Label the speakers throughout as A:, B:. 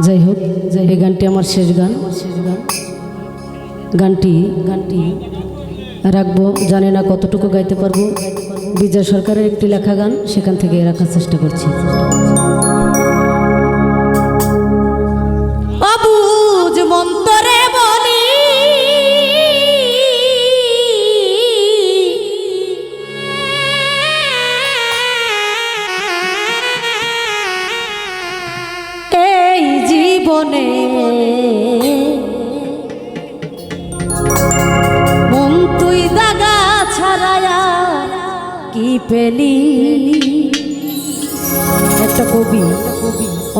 A: যাই হোক, এই গানটি আমার শেষ গান। গানটি রাখবো, জানি না কতটুকু গাইতে পারবো। বিজয় সরকারের একটি লেখা গান, সেখান থেকে রাখার চেষ্টা করছি। অবুঝ মন্তরে বলি এই জীবনে মন তুই দাগা ছাড়ায়া কি পেলি। একটা কবি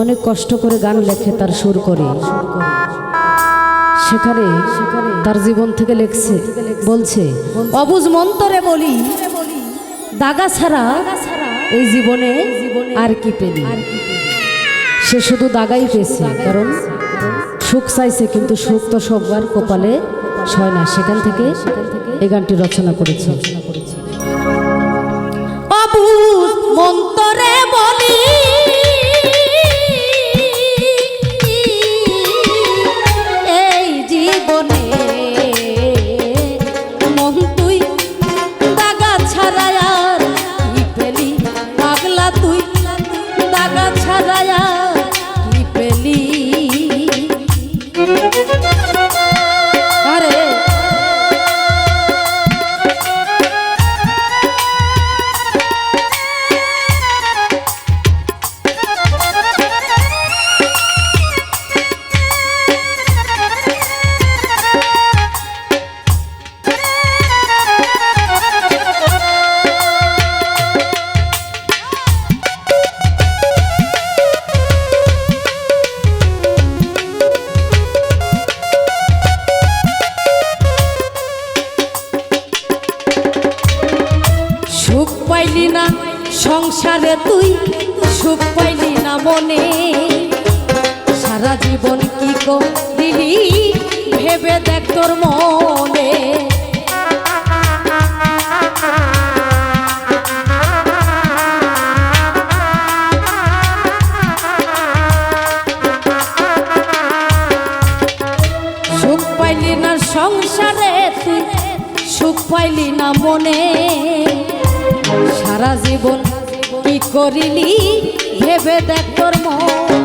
A: অনেক কষ্ট করে গান লেখে, তার সুর করে, সেখানে তার জীবন থেকে লেখছে, বলছে অবুঝ মন্তরে বলি দাগা ছাড়া এই জীবনে আর কি পেলি। সে শুধু দাগাই পেয়েছে, কারণ সুখ চাইছে, কিন্তু সুখ তো সবার কপালে হয় না। সেখান থেকে এই গানটি রচনা করেছে। অবুঝ মন্তরে বলি এই জীবনে মন তুই দাগা ছাড়া আর কি পেলি। পাগলা তুই দাগা ছাড়া আর কি পেলি। আরে সুখ পাইলি না সংসারে, তুই সুখ পাইলি না মনে। সারা জীবন কি করলি ভেবে দেখ তোর মনে। সুখ পাইলি না সংসারে, তুই সুখ পাইলি না মনে। সারা জীবন কি করিলি ভেবে দেখ তোর মন।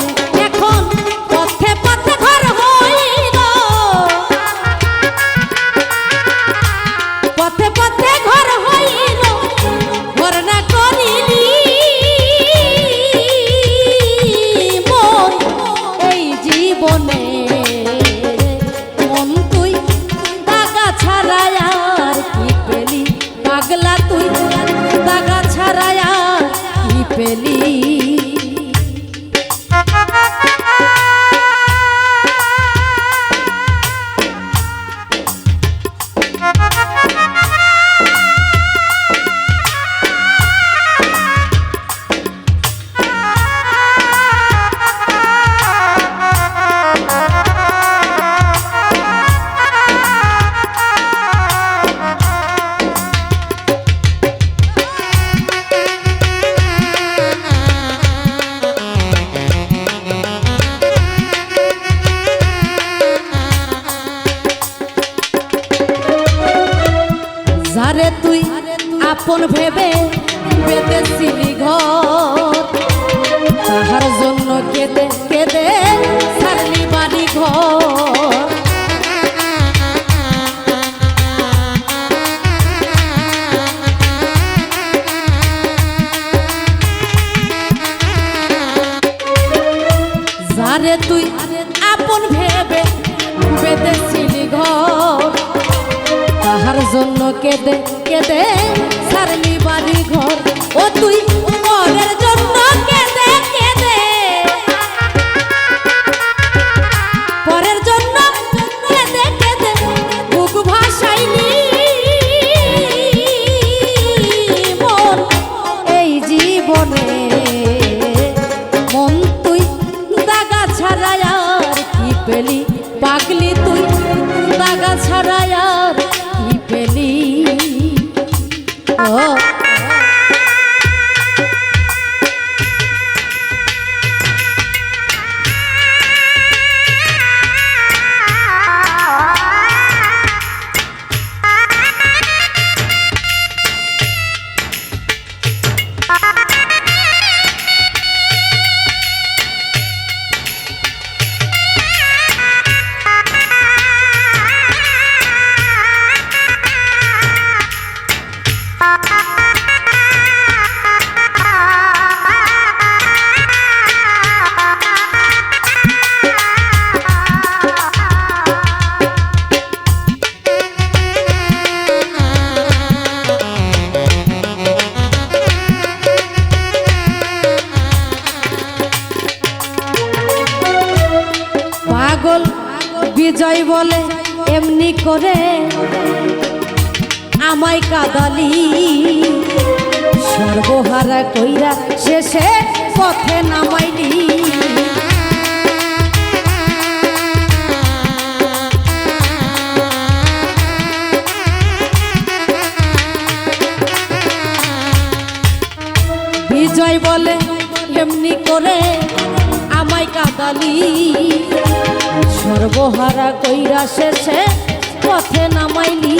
A: এখন পথে পথে ঘর হইল, পথে পথে ঘর হইল, ঘর না করিলি মন এই জীবনে। মন তুই দাগা ছাড়া আর কি পেলি। পাগলা তুই দাগা ছাড়া আর কি পেলি। যারে তুই আপন ভেবে বেঁধেছিলি ঘর, তাহার জন্য কেঁদে কেঁদে ছাড়লি বাড়ি ঘর। যারে তুই আপন ভেবে বেঁধেছিলি ঘর, তাহার জন্য কেঁদে কেঁদে ছাড়লি বাড়ি ঘর। ও তুই পরের জন্য কেঁদে কেঁদে, পরের জন্য কেঁদে কেঁদে বুক ভাসাইলি মন এই জীবনে। মন তুই দাগা ছাড়া আর কি পেলি। পাগলি তুই দাগা ছাড়া আর কি পেলি। ও বিজয় বলে এমনি করে আমায় কাদালি, সর্বহারা কইরা শেষে পথে নামাইলি। বিজয় বলে এমনি করে আমায় কাদালি, সর্বহারা কইরা শেষে পথে নামাইলি।